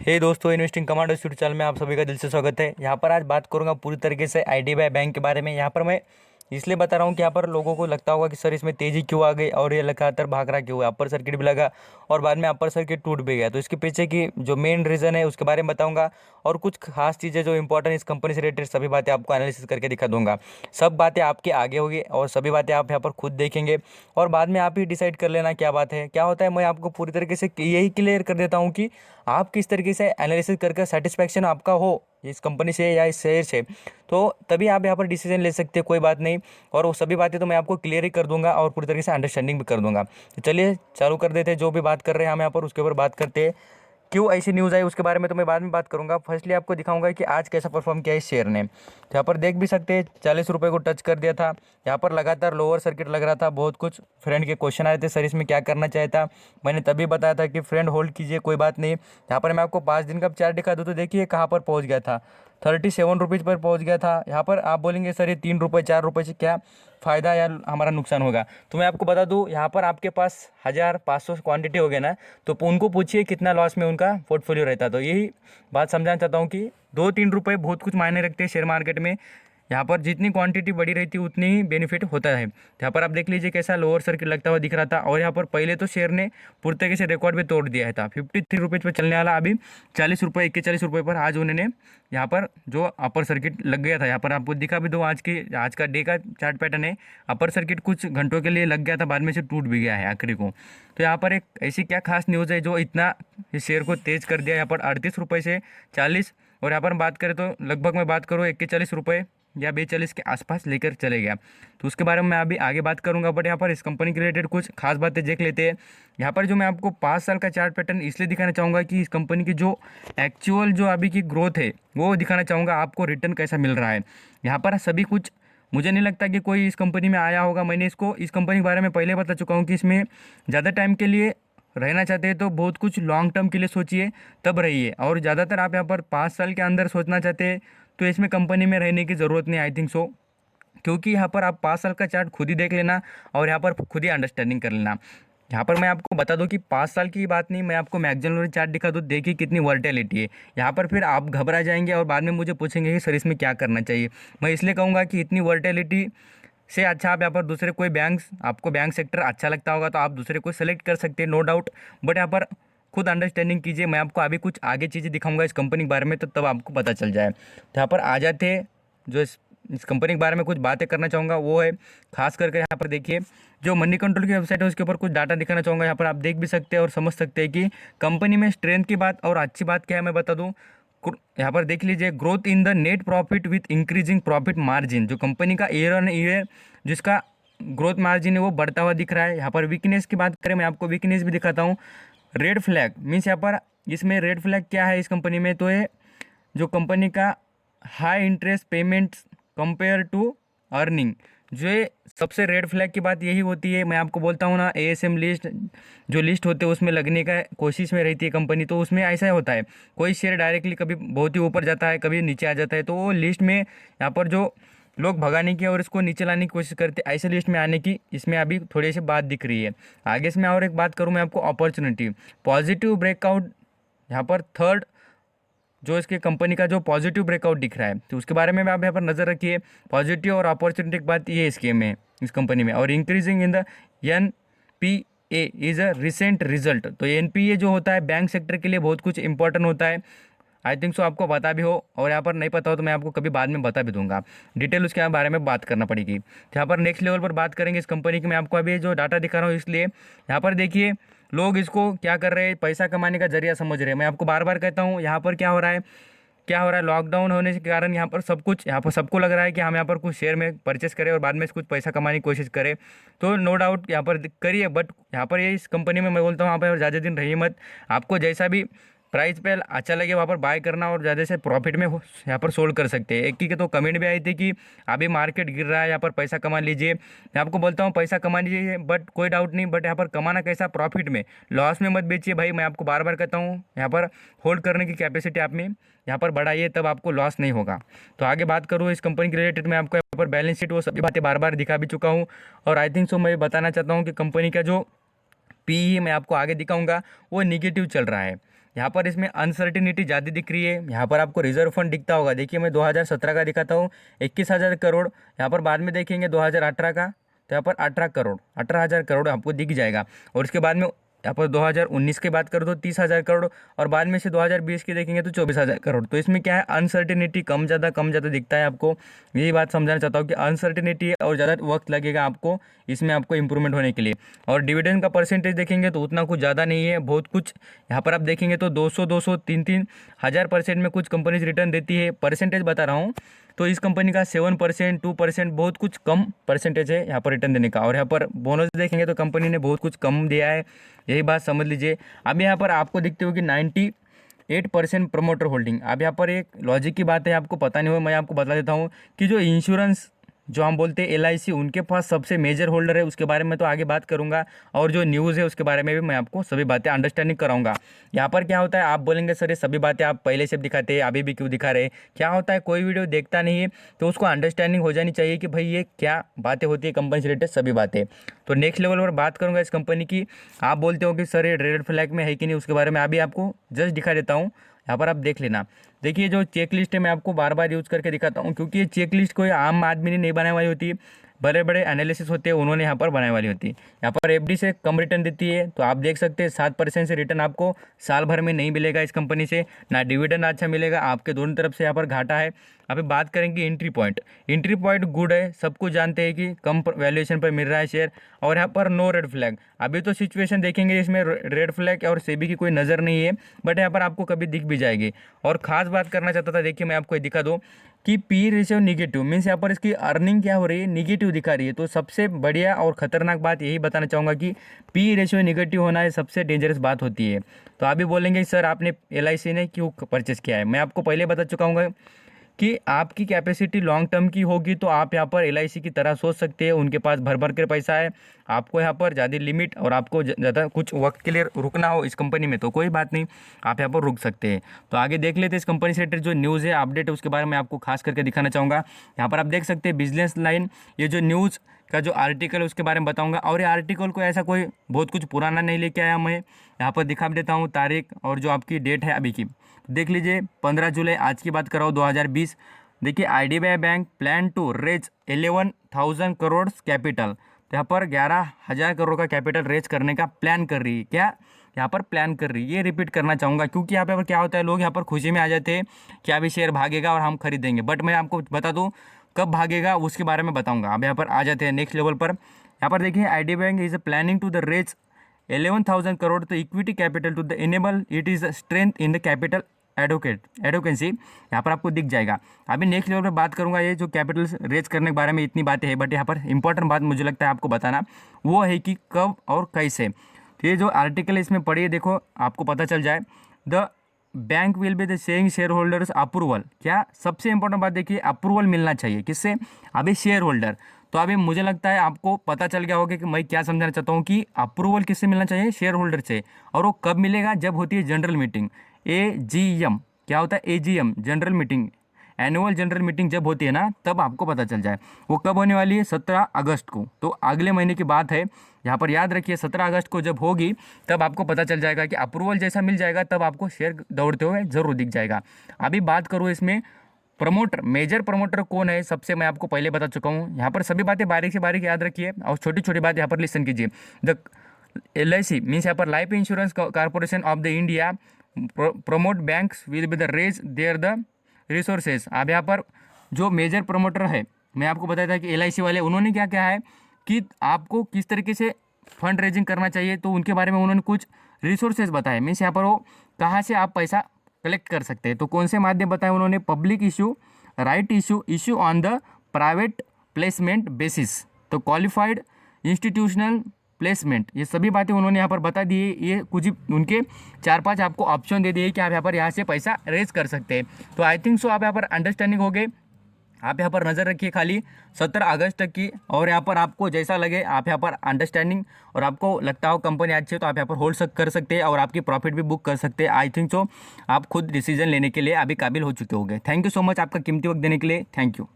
हे दोस्तों, investing commando YouTube channel में आप सभी का दिल से स्वागत है। यहाँ पर आज बात करूंगा पूरी तरीके से IDBI बैंक के बारे में। यहाँ पर मैं इसलिए बता रहा हूँ कि यहाँ पर लोगों को लगता होगा कि सर इसमें तेज़ी क्यों आ गई और ये लगातार भाग रहा क्यों है, अपर सर्किट भी लगा और बाद में अपर सर्किट टूट भी गया। तो इसके पीछे की जो मेन रीज़न है उसके बारे में बताऊँगा और कुछ खास चीज़ें जो इंपॉर्टेंट इस कंपनी से रिलेटेड सभी बातें आपको एनालिसिस करके दिखा दूंगा। सब बातें आपके आगे होगी और सभी बातें आप यहाँ पर खुद देखेंगे और बाद में आप ही डिसाइड कर लेना क्या बात है क्या होता है। मैं आपको पूरी तरीके से यही क्लियर कर देता हूँ कि आप किस तरीके से एनालिसिस करके सेटिस्फैक्शन आपका हो इस कंपनी से या इस शेयर से, तो तभी आप यहाँ पर डिसीजन ले सकते हैं। कोई बात नहीं, और वो सभी बातें तो मैं आपको क्लियर ही कर दूंगा और पूरी तरीके से अंडरस्टैंडिंग भी कर दूंगा। तो चलिए चालू कर देते हैं। जो भी बात कर रहे हैं हम यहाँ पर उसके ऊपर बात करते हैं। क्यों ऐसी न्यूज़ आई उसके बारे में तो मैं बाद में बात करूंगा। फर्स्टली आपको दिखाऊंगा कि आज कैसा परफॉर्म किया इस शेयर ने। तो यहाँ पर देख भी सकते हैं 40 रुपये को टच कर दिया था। यहाँ पर लगातार लोअर सर्किट लग रहा था। बहुत कुछ फ्रेंड के क्वेश्चन आए थे, सर इसमें क्या करना चाहिए था। मैंने तभी बताया था कि फ्रेंड होल्ड कीजिए, कोई बात नहीं। यहाँ पर मैं आपको 5 दिन का चार्ट दिखा दूँ तो देखिए कहाँ पर पहुँच गया था, 37 रुपीज़ पर पहुँच गया था। यहाँ पर आप बोलेंगे सर ये 3 रुपये 4 रुपये से क्या फ़ायदा या हमारा नुकसान होगा। तो मैं आपको बता दूं, यहाँ पर आपके पास 1500 क्वांटिटी हो गया ना, तो उनको पूछिए कितना लॉस में उनका पोर्टफोलियो रहता। तो यही बात समझाना चाहता हूँ कि 2-3 रुपये बहुत कुछ मायने रखते हैं शेयर मार्केट में। यहाँ पर जितनी क्वांटिटी बड़ी रहती है उतनी ही बेनिफिट होता है। यहाँ पर आप देख लीजिए कैसा लोअर सर्किट लगता हुआ दिख रहा था और यहाँ पर पहले तो शेयर ने पूरी तरीके से रिकॉर्ड भी तोड़ दिया था। 53 रुपीज़ पर चलने वाला अभी 40 रुपये 41 रुपये पर आज उन्होंने यहाँ पर जो अपर सर्किट लग गया था। यहाँ पर आपको दिखा भी दो, आज का डे का चार्ट पैटर्न है। अपर सर्किट कुछ घंटों के लिए लग गया था, बाद में से टूट भी गया है आखिरी को। तो यहाँ पर एक ऐसी क्या खास न्यूज़ है जो इतना इस शेयर को तेज़ कर दिया। यहाँ पर 38 रुपये से 40, और यहाँ पर बात करें तो लगभग मैं बात करूँ 41 रुपये या 42 के आसपास लेकर चले गया। तो उसके बारे में मैं अभी आगे बात करूंगा, बट यहाँ पर इस कंपनी के रिलेटेड कुछ खास बातें देख लेते हैं। यहाँ पर जो मैं आपको 5 साल का चार्ट पैटर्न इसलिए दिखाना चाहूँगा कि इस कंपनी की जो एक्चुअल जो अभी की ग्रोथ है वो दिखाना चाहूँगा, आपको रिटर्न कैसा मिल रहा है। यहाँ पर सभी कुछ मुझे नहीं लगता कि कोई इस कंपनी में आया होगा। मैंने इस कंपनी के बारे में पहले बता चुका हूँ कि इसमें ज़्यादा टाइम के लिए रहना चाहते हैं तो बहुत कुछ लॉन्ग टर्म के लिए सोचिए तब रहिए, और ज़्यादातर आप यहाँ पर 5 साल के अंदर सोचना चाहते हैं तो इसमें कंपनी में रहने की ज़रूरत नहीं, आई थिंक सो। क्योंकि यहाँ पर आप 5 साल का चार्ट खुद ही देख लेना और यहाँ पर खुद ही अंडरस्टैंडिंग कर लेना। यहाँ पर मैं आपको बता दूं कि 5 साल की बात नहीं, मैं आपको मैक्सिमम चार्ट दिखा दूँ, देखिए कितनी वर्टेलिटी है। यहाँ पर फिर आप घबरा जाएंगे और बाद में मुझे पूछेंगे कि सर इसमें क्या करना चाहिए। मैं इसलिए कहूँगा कि इतनी वर्टेलिटी से अच्छा आप यहाँ पर दूसरे कोई आपको बैंक सेक्टर अच्छा लगता होगा तो आप दूसरे को सेलेक्ट कर सकते हैं, नो डाउट। बट यहाँ पर खुद अंडरस्टैंडिंग कीजिए। मैं आपको अभी कुछ आगे चीज़ें दिखाऊंगा इस कंपनी के बारे में, तो तब आपको पता चल जाए। तो यहाँ पर आ जाते हैं, जो इस कंपनी के बारे में कुछ बातें करना चाहूँगा वो है खास करके यहाँ पर देखिए जो मनी कंट्रोल की वेबसाइट है उसके ऊपर कुछ डाटा दिखाना चाहूँगा। यहाँ पर आप देख भी सकते हैं और समझ सकते हैं कि कंपनी में स्ट्रेंथ की बात और अच्छी बात क्या है मैं बता दूँ। यहाँ पर देख लीजिए, growth in the net profit with increasing profit margin. जो कंपनी का ईयर ऑन ईयर जिसका ग्रोथ मार्जिन है वो बढ़ता हुआ दिख रहा है। यहाँ पर वीकनेस की बात करें, मैं आपको वीकनेस भी दिखाता हूँ। रेड फ्लैग मीन्स यहाँ पर इसमें रेड फ्लैग क्या है इस कंपनी में, तो ये जो कंपनी का high interest payments compare to earning, जो ये सबसे रेड फ्लैग की बात यही होती है। मैं आपको बोलता हूँ ना, ASM लिस्ट जो लिस्ट होते हैं उसमें लगने का कोशिश में रहती है कंपनी, तो उसमें ऐसा होता है कोई शेयर डायरेक्टली कभी बहुत ही ऊपर जाता है कभी नीचे आ जाता है। तो वो लिस्ट में यहाँ पर जो लोग भगाने की और इसको नीचे लाने की कोशिश करते हैं, ऐसे लिस्ट में आने की इसमें अभी थोड़ी सी बात दिख रही है। आगे से मैं और एक बात करूँ मैं आपको, अपॉर्चुनिटी पॉजिटिव ब्रेकआउट। यहाँ पर थर्ड जो इसके कंपनी का जो पॉजिटिव ब्रेकआउट दिख रहा है तो उसके बारे में आप यहाँ पर नज़र रखिए। पॉजिटिव और अपॉर्चुनिटी की बात ये इसके में इस कंपनी में, और increasing in the NPA is a recent result. तो NPA जो होता है बैंक सेक्टर के लिए बहुत कुछ इंपॉर्टेंट होता है, आई थिंक सो आपको पता भी हो, और यहाँ पर नहीं पता हो तो मैं आपको कभी बाद में बता भी दूंगा। डिटेल उसके बारे में बात करना पड़ेगी। यहाँ पर नेक्स्ट लेवल पर बात करेंगे इस कंपनी की। मैं आपको अभी जो डाटा दिखा रहा हूँ इसलिए यहाँ पर देखिए लोग इसको क्या कर रहे हैं, पैसा कमाने का जरिया समझ रहे हैं। मैं आपको बार बार कहता हूँ यहाँ पर क्या हो रहा है, लॉकडाउन होने के कारण यहाँ पर यहाँ पर सबको लग रहा है कि हम यहाँ पर कुछ शेयर में परचेस करें और बाद में कुछ पैसा कमाने की कोशिश करें। तो नो डाउट यहाँ पर करिए, बट यहाँ पर ये इस कंपनी में मैं बोलता हूँ यहाँ पर ज़्यादा दिन रहिए मत। आपको जैसा भी प्राइस पे अच्छा लगे वहाँ पर बाय करना और ज़्यादा से प्रॉफिट में यहाँ पर सोल्ड कर सकते हैं। एक की तो कमेंट भी आई थी कि अभी मार्केट गिर रहा है, यहाँ पर पैसा कमा लीजिए। मैं आपको बोलता हूँ पैसा कमा लीजिए, बट कोई डाउट नहीं, बट यहाँ पर कमाना कैसा, प्रॉफिट में, लॉस में मत बेचिए भाई। मैं आपको बार बार कहता हूँ यहाँ पर होल्ड करने की कैपेसिटी आप में यहाँ पर बढ़ाइए, तब आपको लॉस नहीं होगा। तो आगे बात करूँ इस कंपनी के रिलेटेड, मैं आपको यहाँ पर बैलेंस शीट वो सभी बातें बार बार दिखा भी चुका हूँ, और आई थिंक सो मैं बताना चाहता हूँ कि कंपनी का जो PE मैं आपको आगे दिखाऊंगा वो निगेटिव चल रहा है। यहाँ पर इसमें अनसर्टिनिटी ज़्यादा दिख रही है। यहाँ पर आपको रिजर्व फंड दिखता होगा, देखिए मैं 2017 का दिखाता हूँ 21,000 करोड़। यहाँ पर बाद में देखेंगे 2018 का, तो यहाँ पर 18,000 करोड़ आपको दिख जाएगा। और इसके बाद में यहाँ पर 2019 की बात करो तो 30,000 करोड़, और बाद में से 2020 की देखेंगे तो 24,000 करोड़। तो इसमें क्या है, अनसर्टिनिटी कम ज़्यादा दिखता है आपको। यही बात समझाना चाहता हूँ कि अनसर्टिनिटी है और ज़्यादा वक्त लगेगा आपको इसमें आपको इंप्रूवमेंट होने के लिए। और डिविडेंड का परसेंटेज देखेंगे तो उतना कुछ ज़्यादा नहीं है, बहुत कुछ यहाँ पर आप देखेंगे तो 200 3 हज़ार % में कुछ कंपनीज रिटर्न देती है। परसेंटेज बता रहा हूँ तो इस कंपनी का 7% 2% बहुत कुछ कम परसेंटेज है यहाँ पर रिटर्न देने का। और यहाँ पर बोनस देखेंगे तो कंपनी ने बहुत कुछ कम दिया है, यही बात समझ लीजिए। अब यहाँ पर आपको दिखते हो कि 98% प्रमोटर होल्डिंग। अब यहाँ पर एक लॉजिक की बात है, आपको पता नहीं हो, मैं आपको बता देता हूँ कि जो इंश्योरेंस जो हम बोलते हैं LIC, उनके पास सबसे मेजर होल्डर है, उसके बारे में तो आगे बात करूंगा। और जो न्यूज़ है उसके बारे में भी मैं आपको सभी बातें अंडरस्टैंडिंग कराऊंगा। यहाँ पर क्या होता है, आप बोलेंगे सर ये सभी बातें आप पहले से दिखाते हैं, अभी भी क्यों दिखा रहे हैं। क्या होता है, कोई वीडियो देखता नहीं है तो उसको अंडरस्टैंडिंग हो जानी चाहिए कि भाई ये क्या बातें होती है कंपनी से रिलेटेड सभी बातें। तो नेक्स्ट लेवल पर बात करूँगा इस कंपनी की। आप बोलते हो कि सर ये रेड फ्लैग में है कि नहीं, उसके बारे में अभी आपको जस्ट दिखा देता हूँ। यहाँ पर आप देख लेना। देखिए जो चेक लिस्ट है मैं आपको बार बार यूज़ करके दिखाता हूँ, क्योंकि ये चेक लिस्ट कोई आम आदमी ने नहीं बनाई हुई होती, बड़े बड़े एनालिसिस होते हैं उन्होंने यहाँ पर बनाई वाली होती है। यहाँ पर FD से कम रिटर्न देती है, तो आप देख सकते हैं 7% से रिटर्न आपको साल भर में नहीं मिलेगा इस कंपनी से, ना डिविडेंड अच्छा मिलेगा, आपके दोनों तरफ से यहाँ पर घाटा है। अभी बात करेंगे एंट्री पॉइंट गुड है, सब कुछ जानते हैं कि कम वैल्यूएशन पर मिल रहा है शेयर। और यहाँ पर नो रेड फ्लैग, अभी तो सिचुएशन देखेंगे इसमें रेड फ्लैग और सेबी की कोई नज़र नहीं है, बट यहाँ पर आपको कभी दिख भी जाएगी। और खास बात करना चाहता था, देखिए मैं आपको ये दिखा दूँ कि पी रेशियो निगेटिव मीन्स यहाँ पर इसकी अर्निंग क्या हो रही है, निगेटिव दिखा रही है। तो सबसे बढ़िया और ख़तरनाक बात यही बताना चाहूँगा कि पी रेशियो निगेटिव होना है सबसे डेंजरस बात होती है। तो आप भी बोलेंगे सर आपने LIC ने क्यों परचेस किया है, मैं आपको पहले बता चुका हूँ कि आपकी कैपेसिटी लॉन्ग टर्म की होगी तो आप यहाँ पर LIC की तरह सोच सकते हैं। उनके पास भर भर कर पैसा है, आपको यहाँ पर ज़्यादा लिमिट और आपको ज़्यादा कुछ वक्त के लिए रुकना हो इस कंपनी में तो कोई बात नहीं, आप यहाँ पर रुक सकते हैं। तो आगे देख लेते हैं इस कंपनी से रिलेटेड जो न्यूज़ है अपडेट है उसके बारे में आपको खास करके दिखाना चाहूँगा। यहाँ पर आप देख सकते हैं बिजनेस लाइन, ये जो न्यूज़ का जो आर्टिकल है उसके बारे में बताऊंगा। और ये आर्टिकल को ऐसा कोई बहुत कुछ पुराना नहीं लेके आया, मैं यहाँ पर दिखा भी देता हूँ तारीख और जो आपकी डेट है अभी की, देख लीजिए 15 जुलाई आज की बात कर रहा हूँ 2020। देखिए IDBI bank plan to raise 11,000 crore capital, तो यहाँ पर 11,000 करोड़ का कैपिटल रेज करने का प्लान कर रही है। क्या यहाँ पर प्लान कर रही है, ये रिपीट करना चाहूँगा, क्योंकि यहाँ पर क्या होता है लोग यहाँ पर खुशी में आ जाते हैं कि अभी शेयर भागेगा और हम खरीदेंगे, बट मैं आपको बता दूँ कब भागेगा उसके बारे में बताऊँगा। अब यहाँ पर आ जाते हैं नेक्स्ट लेवल पर। यहाँ पर देखिए IDBI bank is planning to the raise 11,000 crore to equity capital to the enable it is strength in the capital adequacy, यहाँ पर आपको दिख जाएगा। अभी नेक्स्ट लेवल पर बात करूंगा, ये जो कैपिटल रेज करने के बारे में इतनी बातें हैं, बट यहाँ पर इंपॉर्टेंट बात मुझे लगता है आपको बताना वो है कि कब और कैसे। तो ये जो आर्टिकल है इसमें पढ़िए, देखो आपको पता चल जाए। The bank will be the saying share holders approval, क्या सबसे इंपॉर्टेंट बात देखिए, अप्रूवल मिलना चाहिए किससे, अभी शेयर होल्डर। तो अभी मुझे लगता है आपको पता चल गया होगा कि मैं क्या समझाना चाहता हूँ कि अप्रूवल किससे मिलना चाहिए, शेयर होल्डर से। और वो कब मिलेगा, जब होती है जनरल मीटिंग AGM। क्या होता है AGM, general meeting, annual general meeting जब होती है ना तब आपको पता चल जाए। वो कब होने वाली है, 17 अगस्त को, तो अगले महीने की बात है। यहाँ पर याद रखिए 17 अगस्त को जब होगी तब आपको पता चल जाएगा कि अप्रूवल जैसा मिल जाएगा, तब आपको शेयर दौड़ते हुए जरूर दिख जाएगा। अभी बात करूँ इसमें प्रमोटर, मेजर प्रमोटर कौन है, सबसे मैं आपको पहले बता चुका हूँ। यहाँ पर सभी बातें बारीक से बारीक याद रखिए और छोटी छोटी बात यहाँ पर लिसन कीजिए। द LIC मीन्स यहाँ पर life insurance corporation of the India promote banks will be the raise their the resources. अब यहाँ पर जो मेजर प्रमोटर है, मैं आपको बताया था कि LIC वाले उन्होंने क्या क्या है कि आपको किस तरीके से फंड रेजिंग करना चाहिए, तो उनके बारे में उन्होंने कुछ रिसोर्सेज बताए। मीन्स यहाँ पर वो कहाँ से आप पैसा कलेक्ट कर सकते हैं, तो कौन से माध्यम बताए उन्होंने, public issue, right issue on the private placement basis, तो क्वालिफाइड इंस्टीट्यूशनल प्लेसमेंट, ये सभी बातें उन्होंने यहाँ पर बता दी है। ये कुछ ही उनके 4-5 आपको ऑप्शन दे दिए कि आप यहाँ से पैसा रेज कर सकते हैं। तो आई थिंक सो आप यहाँ पर अंडरस्टैंडिंग हो गए। आप यहाँ पर नज़र रखिए खाली 17 अगस्त तक की, और यहाँ पर आपको जैसा लगे आप यहाँ पर अंडरस्टैंडिंग और आपको लगता हो कंपनी अच्छी है तो आप यहाँ पर होल्ड कर सकते हैं और आपकी प्रॉफिट भी बुक कर सकते हैं। आई थिंक सो आप खुद डिसीजन लेने के लिए अभी काबिल हो चुके होंगे। थैंक यू सो मच आपका कीमती वक्त देने के लिए, थैंक यू।